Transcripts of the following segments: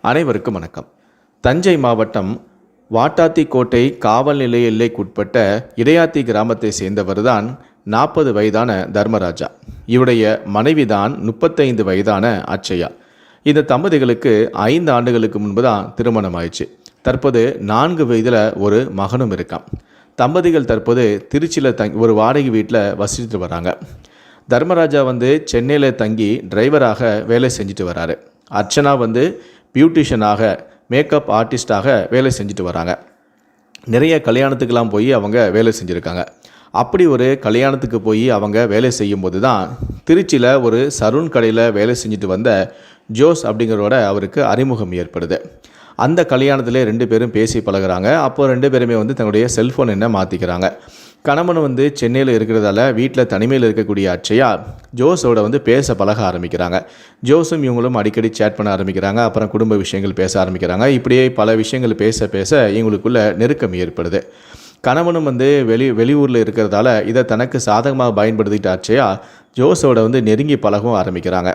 அனைவருக்கும் வணக்கம். தஞ்சை மாவட்டம் வாட்டாத்திக்கோட்டை காவல் நிலைய எல்லைக்குட்பட்ட இடையாத்தி கிராமத்தை சேர்ந்தவர் தான் 40 வயதான தர்மராஜா. இவருடைய மனைவிதான் 35 வயதான அட்சயா. இந்த தம்பதிகளுக்கு 5 ஆண்டுகளுக்கு முன்பு தான் திருமணம் ஆயிடுச்சு. தற்போது 4 வயதில் ஒரு மகனும் இருக்கான். தம்பதிகள் தற்போது திருச்சியில் ஒரு வாடகை வீட்டில் வசிச்சுட்டு வராங்க. தர்மராஜா சென்னையில் தங்கி டிரைவராக வேலை செஞ்சுட்டு வராரு. அர்ச்சனா பியூட்டிஷியனாக மேக்கப் ஆர்டிஸ்டாக வேலை செஞ்சுட்டு வராங்க. நிறைய கல்யாணத்துக்கெல்லாம் போய் அவங்க வேலை செஞ்சுருக்காங்க. அப்படி ஒரு கல்யாணத்துக்கு போய் அவங்க வேலை செய்யும்போது தான் திருச்சியில் ஒரு சலூன் கடையில் வேலை செஞ்சுட்டு வந்த ஜோஸ் அப்படிங்கிறவரோட அவருக்கு அறிமுகம் ஏற்படுது. அந்த கல்யாணத்தில் 2 பேரும் பேசி பழகுறாங்க. அப்போது 2 பேருமே தன்னுடைய செல்ஃபோன் என்ன மாற்றிக்கிறாங்க. கணவன் சென்னையில் இருக்கிறதால வீட்டில் தனிமையில் இருக்கக்கூடிய அட்சயா ஜோஸோட பேச பழக ஆரம்பிக்கிறாங்க. ஜோஸும் இவங்களும் அடிக்கடி சேட் பண்ண ஆரம்பிக்கிறாங்க. அப்புறம் குடும்ப விஷயங்கள் பேச ஆரம்பிக்கிறாங்க. இப்படியே பல விஷயங்கள் பேச பேச இவங்களுக்குள்ள நெருக்கம் ஏற்படுது. கணவனும் வெளியூரில் இருக்கிறதால இதை தனக்கு சாதகமாக பயன்படுத்திட்ட அட்சயா ஜோஸோட நெருங்கி பழகவும் ஆரம்பிக்கிறாங்க.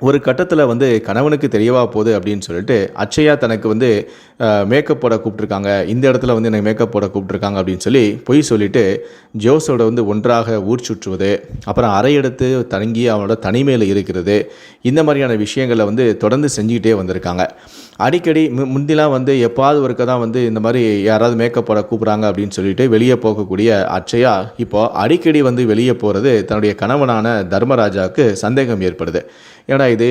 ஒரு கட்டத்தில் கணவனுக்கு தெரியவா போகுது அப்படின்னு சொல்லிட்டு அட்சயா தனக்கு மேக்கப் போட கூப்பிட்ருக்காங்க, இந்த இடத்துல எனக்கு மேக்கப் போட கூப்பிட்ருக்காங்க அப்படின்னு சொல்லி பொய் சொல்லிவிட்டு ஜோஸோட ஒன்றாக ஊர் சுற்றுவது, அப்புறம் அறை எடுத்து தங்கி அவனோட தனிமையில் இருக்கிறது, இந்த மாதிரியான விஷயங்களை தொடர்ந்து செஞ்சுக்கிட்டே வந்திருக்காங்க. அடிக்கடி முந்திலாம் எப்பாவது ஒருக்க தான் இந்த மாதிரி யாராவது மேக்கப் போட கூப்பிட்றாங்க அப்படின்னு சொல்லிட்டு வெளியே போகக்கூடிய அட்சயா இப்போது அடிக்கடி வெளியே போகிறது தன்னுடைய கணவனான தர்மராஜாவுக்கு சந்தேகம் ஏற்படுது. ஏன்னா இது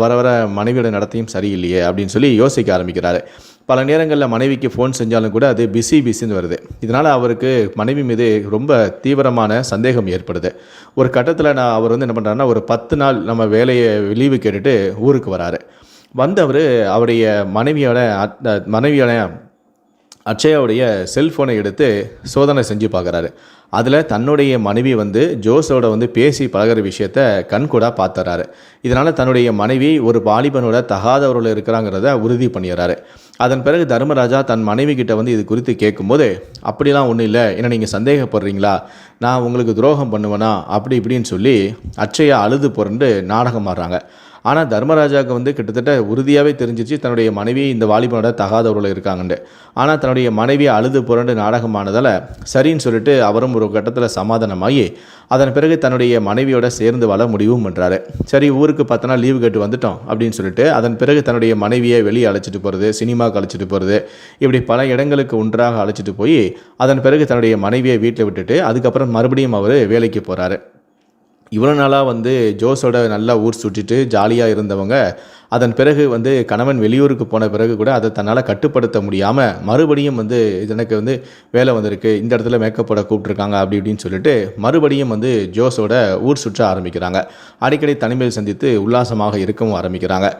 வர வர மனைவியோட நடத்தையும் சரியில்லையே அப்படின்னு சொல்லி யோசிக்க ஆரம்பிக்கிறாரு. பல நேரங்களில் மனைவிக்கு ஃபோன் செஞ்சாலும் கூட அது பிஸின்னு வருது. இதனால் அவருக்கு மனைவி மீது ரொம்ப தீவிரமான சந்தேகம் ஏற்படுது. ஒரு கட்டத்தில் அவர் என்ன பண்ணுறாருன்னா, ஒரு 10 நாள் நம்ம வேலையை லீவு கேட்டுட்டு ஊருக்கு வராரு. அவர் அவருடைய மனைவியோட அட்சயாவுடைய செல்ஃபோனை எடுத்து சோதனை செஞ்சு பார்க்குறாரு. அதில் தன்னுடைய மனைவி ஜோஸோட பேசி பழகிற விஷயத்த கண்கூடாக பார்த்துறாரு. இதனால் தன்னுடைய மனைவி ஒரு வாலிபனோட தகாதவர்கள் இருக்கிறாங்கிறத உறுதி பண்ணிடுறாரு. அதன் பிறகு தர்மராஜா தன் மனைவி கிட்ட இது குறித்து கேட்கும்போது, அப்படிலாம் ஒன்றும் இல்லை, ஏன்னா நீங்கள் சந்தேகப்படுறீங்களா, நான் உங்களுக்கு துரோகம் பண்ணுவேனா அப்படி இப்படின்னு சொல்லி அட்சயா அழுது புரண்டு நாடகம் ஆடுறாங்க. ஆனால் தர்மராஜாவுக்கு கிட்டத்தட்ட உறுதியாகவே தெரிஞ்சிச்சு தன்னுடைய மனைவி இந்த வாலிபனோட தகாதவர்கள் இருக்காங்கண்டு. ஆனால் தன்னுடைய மனைவியை அழுது புரண்டு நாடகமானதால் சரின்னு சொல்லிட்டு அவரும் ஒரு கட்டத்தில் சமாதானமாகி அதன் பிறகு தன்னுடைய மனைவியோட சேர்ந்து வாழ முடிவும் பண்ணுறாரு. சரி, ஊருக்கு 10 நாள் லீவு கேட்டு வந்துட்டோம் அப்படின்னு சொல்லிட்டு அதன் பிறகு தன்னுடைய மனைவியை வெளியே அழைச்சிட்டு போகிறது, சினிமாவுக்கு அழைச்சிட்டு போகிறது, இப்படி பல இடங்களுக்கு ஒன்றாக அழைச்சிட்டு போய் அதன் பிறகு தன்னுடைய மனைவியை வீட்டில் விட்டுட்டு அதுக்கப்புறம் மறுபடியும் அவர் வேலைக்கு போகிறாரு. இவ்வளோ நாளாக ஜோஸோட நல்லா ஊர் சுற்றிட்டு ஜாலியாக இருந்தவங்க அதன் பிறகு கணவன் வெளியூருக்கு போன பிறகு கூட அதை தன்னால் கட்டுப்படுத்த முடியாமல் மறுபடியும் எனக்கு வேலை வந்திருக்கு, இந்த இடத்துல மேக்கப் போட கூப்பிட்ருக்காங்க அப்படி இப்படின்னு சொல்லிட்டு மறுபடியும் ஜோஸோட ஊர் சுற்ற ஆரம்பிக்கிறாங்க. அடிக்கடி தனிமையில் சந்தித்து உல்லாசமாக இருக்கவும் ஆரம்பிக்கிறாங்க.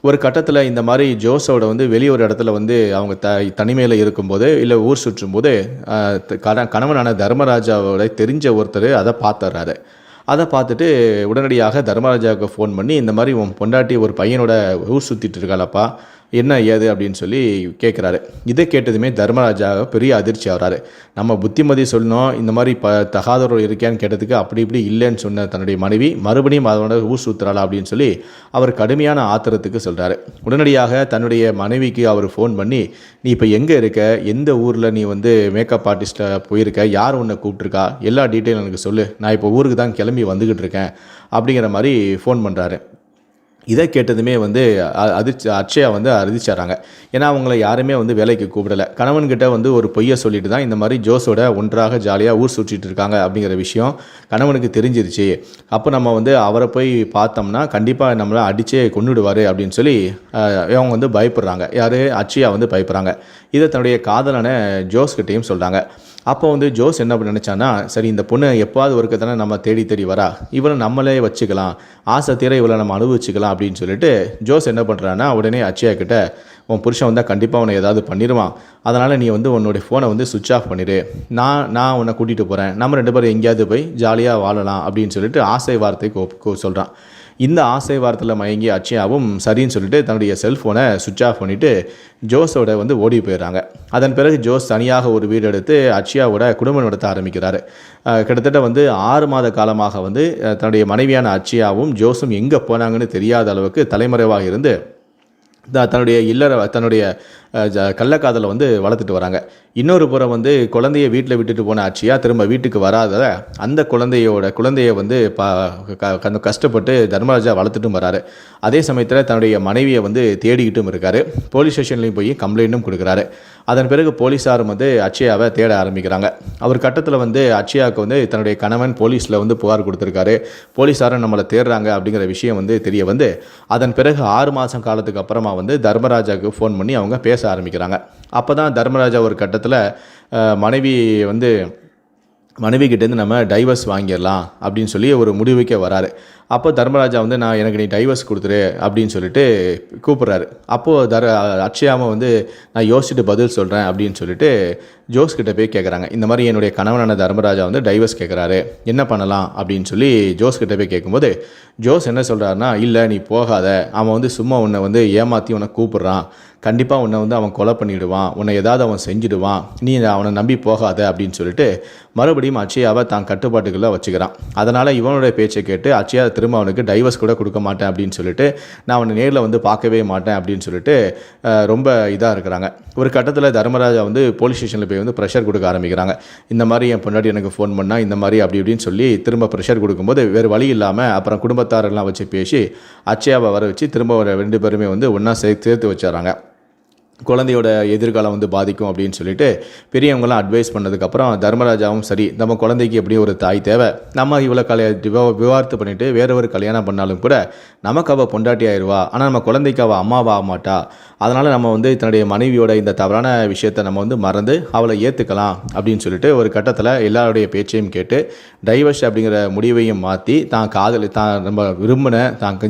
ஒரு கட்டத்தில் இந்த மாதிரி ஜோஸோட வெளியூர் இடத்துல அவங்க தனிமையில் இருக்கும்போது இல்லை ஊர் சுற்றும்போது கணவனான தர்மராஜாவோட தெரிஞ்ச ஒருத்தர் அதை பார்த்துறாரு. அதை பார்த்துட்டு உடனடியாக தர்மராஜாவுக்கு ஃபோன் பண்ணி, இந்த மாதிரி உன் பொண்டாட்டி ஒரு பையனோட ஊர் சுற்றிட்டு இருக்காளப்பா, என்ன ஏது அப்படின்னு சொல்லி கேட்குறாரு. இதை கேட்டதுமே தர்மராஜா பெரிய அதிர்ச்சி ஆகிறாரு. நம்ம புத்திமதி சொல்லணும், இந்த மாதிரி தகாதவர்கள் இருக்கான்னு கேட்டதுக்கு அப்படி இப்படி இல்லைன்னு சொன்ன தன்னுடைய மனைவி மறுபடியும் அதோட ஊர் சுற்றுறாளா அப்படின்னு சொல்லி அவர் கடுமையான ஆத்திரத்துக்கு சொல்கிறாரு. உடனடியாக தன்னுடைய மனைவிக்கு அவர் ஃபோன் பண்ணி, நீ இப்போ எங்கே இருக்க, எந்த ஊரில் நீ மேக்கப் ஆர்டிஸ்ட்டாக போயிருக்க, யார் உன்னை கூப்பிட்ருக்கா, எல்லா டீட்டெயிலும் எனக்கு சொல்லு, நான் இப்போ ஊருக்கு தான் கிளம்பி வந்துக்கிட்டு இருக்கேன் அப்படிங்கிற மாதிரி ஃபோன் பண்ணுறாரு. இதை கேட்டதுமே அட்சயா அதிர்ச்சாராங்க. ஏன்னா அவங்கள யாருமே வேலைக்கு கூப்பிடலை. கணவன்கிட்ட ஒரு பொய்யை சொல்லிட்டு தான் இந்த மாதிரி ஜோஸோட ஒன்றாக ஜாலியாக ஊர் சுற்றிட்டு இருக்காங்க அப்படிங்கிற விஷயம் கணவனுக்கு தெரிஞ்சிருச்சு. அப்போ நம்ம அவரை போய் பார்த்தோம்னா கண்டிப்பாக நம்மளை அடிச்சே கொன்னுடுவார் அப்படின்னு சொல்லி அவங்க பயப்படுறாங்க. யார்? அட்சயா பயப்படுறாங்க. இதை தன்னுடைய காதலான ஜோஸ்கிட்டையும் சொல்கிறாங்க. அப்போ ஜோஸ் என்ன பண்ண நினச்சான்னா, சரி இந்த பொண்ணு எப்பாவது ஒருக்க தானே நம்ம தேடி வரா, இவனை நம்மளே வச்சுக்கலாம், ஆசை தீர இவளை நம்ம அனுபவிச்சுக்கலாம் அப்படின்னு சொல்லிட்டு ஜோஸ் என்ன பண்ணுறான்னா, உடனே அட்சயா கிட்ட, உன் புருஷன் கண்டிப்பாக உன்னை ஏதாவது பண்ணிடுவான், அதனால் நீ உன்னுடைய ஃபோனை சுவிட்ச் ஆஃப் பண்ணிடு, நான் உன்னை கூட்டிகிட்டு போகிறேன், நம்ம 2 பேரும் எங்கேயாவது போய் ஜாலியாக வாழலாம் அப்படின்னு சொல்லிட்டு ஆசை வார்த்தை சொல்கிறான். இந்த ஆசை வார்த்தையில் மயங்கி அட்சயாவும் சரின்னு சொல்லிட்டு தன்னுடைய செல்ஃபோனை சுவிட்ச் ஆஃப் பண்ணிவிட்டு ஜோஸோட ஓடி போயிடுறாங்க. அதன் பிறகு ஜோஸ் தனியாக ஒரு வீடு எடுத்து அட்சயாவோட குடும்பம் நடத்த ஆரம்பிக்கிறாரு. கிட்டத்தட்ட 6 மாத காலமாக தன்னுடைய மனைவியான அட்சயாவும் ஜோஸும் எங்கே போனாங்கன்னு தெரியாத அளவுக்கு தலைமறைவாக இருந்து தன்னுடைய கள்ளக்காதலை வந்து வளர்த்துட்டு வராங்க. இன்னொரு புறம் வந்து குழந்தைய வீட்டில் விட்டுட்டு போன அட்சயா திரும்ப வீட்டுக்கு வராத அந்த குழந்தைய வந்து கஷ்டப்பட்டு தர்மராஜா வளர்த்துட்டும் வராரு. அதே சமயத்தில் தன்னுடைய மனைவியை வந்து தேடிக்கிட்டும் இருக்காரு. போலீஸ் ஸ்டேஷன்லையும் போய் கம்ப்ளைண்ட்டும் கொடுக்குறாரு. அதன் பிறகு போலீஸாரும் வந்து அட்சயாவை தேட ஆரம்பிக்கிறாங்க. அவர் கட்டத்தில் வந்து அட்சயாவுக்கு வந்து தன்னுடைய கணவன் போலீஸில் வந்து புகார் கொடுத்துருக்காரு, போலீஸாரும் நம்மளை தேடுறாங்க அப்படிங்கிற விஷயம் வந்து தெரிய வந்து அதன் பிறகு 6 மாதம் காலத்துக்கு அப்புறமா வந்து தர்மராஜாவுக்கு ஃபோன் பண்ணி அவங்க பேச ஆரம்பிக்கிறாங்க. அப்போ தான் தர்மராஜா ஒரு கட்டத்தில் மனைவிக்கிட்டேருந்து நம்ம டைவர்ஸ் வாங்கிடலாம் அப்படின்னு சொல்லி ஒரு முடிவுக்கே வராரு. அப்போ தர்மராஜா வந்து எனக்கு நீ டைவர்ஸ் கொடுத்துரு அப்படின்னு சொல்லிட்டு கூப்பிட்றாரு. அப்போது அட்சயாவை வந்து நான் யோசிச்சுட்டு பதில் சொல்கிறேன் அப்படின்னு சொல்லிட்டு ஜோஸ் கிட்ட போய் கேட்குறாங்க. இந்த மாதிரி என்னுடைய கணவனான தர்மராஜா வந்து டைவர்ஸ் கேட்குறாரு, என்ன பண்ணலாம் அப்படின்னு சொல்லி ஜோஸ் கிட்ட போய் கேட்கும்போது ஜோஸ் என்ன சொல்கிறாருன்னா, இல்லை நீ போகாத, அவன் வந்து சும்மா உன்னை வந்து ஏமாற்றி உன்னை கூப்பிட்றான், கண்டிப்பாக உன்னை வந்து அவன் கொலை பண்ணிவிடுவான், உன்னை ஏதாவது அவன் செஞ்சுடுவான், நீ அவனை நம்பி போகாத அப்படின்னு சொல்லிட்டு மறுபடியும் அட்சயாவை தான் கட்டுப்பாட்டுக்குள்ளே வச்சுக்கிறான். அதனால் இவனுடைய பேச்சை கேட்டு அட்சயா திரும்ப அவனுக்கு டைவர்ஸ் கூட கொடுக்க மாட்டேன் அப்படின்னு சொல்லிட்டு, நான் அவனை நேரில் வந்து பார்க்கவே மாட்டேன் அப்படின்னு சொல்லிட்டு ரொம்ப இதாக இருக்கிறாங்க. ஒரு கட்டத்தில் தர்மராஜா வந்து போலீஸ் ஸ்டேஷனில் போய் வந்து ப்ரெஷர் கொடுக்க ஆரம்பிக்கிறாங்க. இந்த மாதிரி என் பொண்டாட்டி எனக்கு ஃபோன் பண்ணால் இந்த மாதிரி அப்படி இப்படின்னு சொல்லி திரும்ப ப்ரெஷர் கொடுக்கும்போது வேறு வழி இல்லாமல் அப்புறம் குடும்பத்தாரெல்லாம் வச்சு பேசி அட்சயாவை வர வச்சு திரும்ப 2 பேருமே வந்து ஒன்றா சேர்த்து வச்சிடறாங்க. குழந்தையோட எதிர்காலம் வந்து பாதிக்கும் அப்படின்னு சொல்லிட்டு பெரியவங்களாம் அட்வைஸ் பண்ணதுக்கப்புறம் தர்மராஜாவும் சரி, நம்ம குழந்தைக்கு எப்படியும் ஒரு தாய் தேவை, நம்ம இவ்வளோ விவாகரத்து பண்ணிவிட்டு வேற ஒரு கல்யாணம் பண்ணாலும் கூட நமக்கு அவள் பொண்டாட்டி ஆயிடுவா, ஆனால் நம்ம குழந்தைக்கு அவள் அம்மாவா ஆக மாட்டா, அதனால் நம்ம வந்து தன்னுடைய மனைவியோட இந்த தவறான விஷயத்தை நம்ம வந்து மறந்து அவளை ஏற்றுக்கலாம் அப்படின்னு சொல்லிட்டு ஒரு கட்டத்தில் எல்லாருடைய பேச்சையும் கேட்டு டைவர்ஸ் அப்படிங்கிற முடிவையும் மாற்றி தான் நம்ம விரும்பின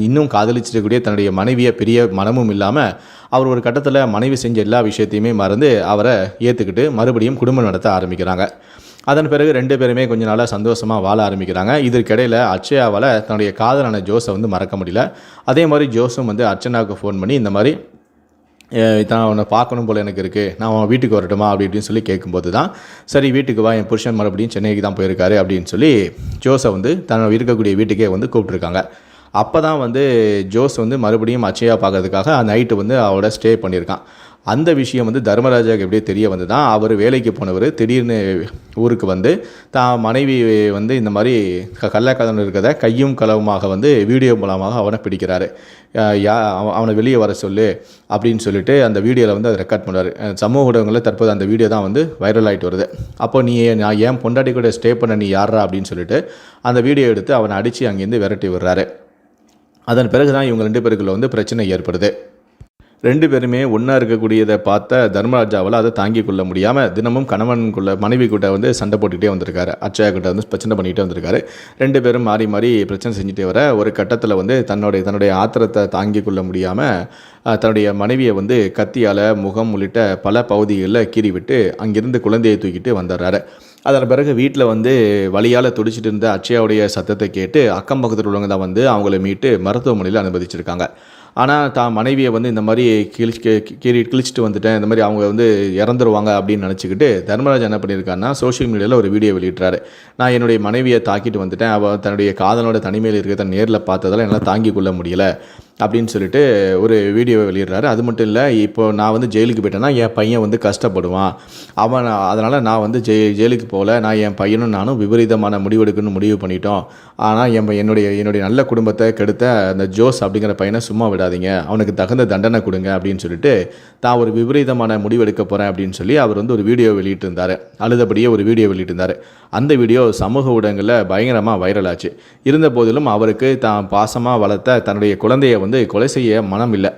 இன்னும் காதலிச்சிருக்கக்கூடிய தன்னுடைய மனைவியை பெரிய மனமும் இல்லாமல் அவர் ஒரு கட்டத்தில் மனைவி செஞ்ச எல்லா விஷயத்தையுமே மறந்து அவரை ஏற்றுக்கிட்டு மறுபடியும் குடும்பம் நடத்த ஆரம்பிக்கிறாங்க. அதன் பிறகு 2 பேருமே கொஞ்ச நாளாக சந்தோஷமாக வாழ ஆரம்பிக்கிறாங்க. இதற்கிடையில் அட்சயாவால் தன்னுடைய காதலான ஜோஸை வந்து மறக்க முடியல. அதே மாதிரி ஜோஸும் வந்து அர்ச்சனாவுக்கு ஃபோன் பண்ணி இந்த மாதிரி தான் அவனை பார்க்கணும் போல் எனக்கு இருக்குது, நான் அவன் வீட்டுக்கு வரட்டுமா அப்படி இப்படின்னு சொல்லி கேட்கும்போது தான் சரி வீட்டுக்கு வா, என் புருஷன் மறுபடியும் சென்னைக்கு தான் போயிருக்காரு அப்படின்னு சொல்லி ஜோஸை வந்து தன்னோட இருக்கக்கூடிய வீட்டுக்கே வந்து கூப்பிட்ருக்காங்க. அப்போ தான் வந்து ஜோஸ் வந்து மறுபடியும் அட்சயா பார்க்கறதுக்காக நைட்டு வந்து அவளோட ஸ்டே பண்ணியிருக்கான். அந்த விஷயம் வந்து தர்மராஜாவுக்கு எப்படியே தெரிய வந்து தான் அவர் வேலைக்கு போனவர் திடீர்னு ஊருக்கு வந்து தான் மனைவி வந்து இந்த மாதிரி கள்ளக்காதல் இருக்கிறத கையும் களவுமாக வந்து வீடியோ மூலமாக அவனை பிடிக்கிறாரு. அவனை வெளியே வர சொல்லு அப்படின்னு சொல்லிட்டு அந்த வீடியோவில் வந்து அதை ரெக்கார்ட் பண்ணுவார். சமூக ஊடகங்களில் தற்போது அந்த வீடியோ தான் வந்து வைரல் ஆகிட்டு வருது. அப்போ நான் ஏன் பொண்டாட்டி கூட ஸ்டே பண்ண நீ யாரா அப்படின்னு சொல்லிட்டு அந்த வீடியோ எடுத்து அவனை அடித்து அங்கேருந்து விரட்டி விடுறாரு. அதன் பிறகு தான் இவங்க 2 பேருக்குள்ள வந்து பிரச்சனை ஏற்படுது. 2 பேருமே ஒன்றா இருக்கக்கூடியதை பார்த்த தர்மராஜாவால் அதை தாங்கிக் கொள்ள முடியாமல் தினமும் மனைவி கூட வந்து சண்டை போட்டுக்கிட்டே வந்திருக்காரு. அட்சயா கிட்ட வந்து பிரச்சனை பண்ணிகிட்டே வந்திருக்காரு. 2 பேரும் மாறி மாறி பிரச்சனை செஞ்சுட்டே வர ஒரு கட்டத்தில் வந்து தன்னுடைய ஆத்திரத்தை தாங்கிக் கொள்ள முடியாமல் தன்னுடைய மனைவியை வந்து கத்தியால் முகம் உள்ளிட்ட பல பகுதிகளில் கீறி விட்டு அங்கிருந்து குழந்தையை தூக்கிட்டு வந்துடுறாரு. அதன் பிறகு வீட்டில் வந்து வலியால் துடிச்சிட்டு இருந்த அட்சயாவுடைய சத்தத்தை கேட்டு அக்கம் பக்கத்தில் உள்ளவங்க தான் வந்து அவங்கள மீட்டு மருத்துவமனையில் அனுமதிச்சிருக்காங்க. ஆனால் தான் மனைவியை வந்து இந்த மாதிரி கிழிச்சிட்டு வந்துட்டேன், இந்த மாதிரி அவங்க வந்து இறந்துருவாங்க அப்படின்னு நினச்சிக்கிட்டு தர்மராஜா என்ன பண்ணியிருக்காருன்னா சோஷியல் மீடியாவில் ஒரு வீடியோ வெளியிட்றாரு. நான் என்னுடைய மனைவியை தாக்கிட்டு வந்துட்டேன், அவள் தன்னுடைய காதலோட தனிமையில் இருக்கிறத நேரில் பார்த்ததால் என்னால் தாங்கிக் கொள்ள முடியலை அப்படின்னு சொல்லிட்டு ஒரு வீடியோவை வெளியிடுறாரு. அது மட்டும் இல்லை, இப்போ நான் வந்து ஜெயிலுக்கு போயிட்டேன்னா என் பையன் வந்து கஷ்டப்படுவான், அதனால் நான் வந்து ஜெயிலுக்கு போகல, நான் என் பையனும் நானும் விபரீதமான முடிவெடுக்கணும்னு முடிவு பண்ணிட்டோம். ஆனால் என்னுடைய நல்ல குடும்பத்தை கெடுத்த அந்த ஜோஸ் அப்படிங்கிற பையனை சும்மா விடாதீங்க, அவனுக்கு தகுந்த தண்டனை கொடுங்க அப்படின்னு சொல்லிட்டு தான் ஒரு விபரீதமான முடிவெடுக்க போகிறேன் அப்படின்னு சொல்லி அவர் வந்து ஒரு வீடியோ வெளியிட்டிருந்தார். அழுதபடியே ஒரு வீடியோ வெளியிட்டிருந்தார். அந்த வீடியோ சமூக ஊடகங்களில் பயங்கரமாக வைரல் ஆச்சு. இருந்த போதிலும் அவருக்கு தான் பாசமாக வளர்த்த தன்னுடைய குழந்தையை வந்து கொலை செய்ய மனம் இல்லை.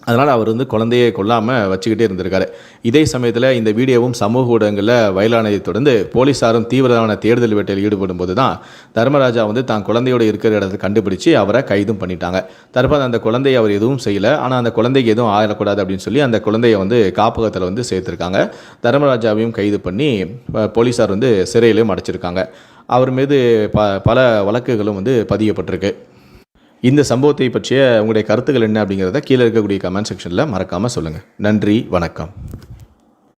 அதனால் அவர் வந்து குழந்தையை கொல்லாமல் வச்சுக்கிட்டே இருந்திருக்காரு. இதே சமயத்தில் இந்த வீடியோவும் சமூக ஊடகங்களில் வைரலானதை தொடர்ந்து போலீஸாரும் தீவிரமான தேடுதல் வேட்டையில் ஈடுபடும் போது தான் தர்மராஜா வந்து தான் குழந்தையோடு இருக்கிற இடத்தை கண்டுபிடிச்சு அவரை கைதும் பண்ணிட்டாங்க. தற்போது அந்த குழந்தையை அவர் எதுவும் செய்யலை, ஆனால் அந்த குழந்தைக்கு எதுவும் ஆயிடக்கூடாது அப்படின்னு சொல்லி அந்த குழந்தையை வந்து காப்பகத்தில் வந்து சேர்த்துருக்காங்க. தர்மராஜாவையும் கைது பண்ணி போலீஸார் வந்து சிறையிலையும் அடைச்சிருக்காங்க. அவர் மீது பல வழக்குகளும் வந்து பதியப்பட்டிருக்கு. இந்த சம்பவத்தை பற்றிய உங்களுடைய கருத்துக்கள் என்ன அப்படிங்கிறத கீழே இருக்கக்கூடிய கமெண்ட் செக்ஷனில் மறக்காமல் சொல்லுங்கள். நன்றி, வணக்கம்.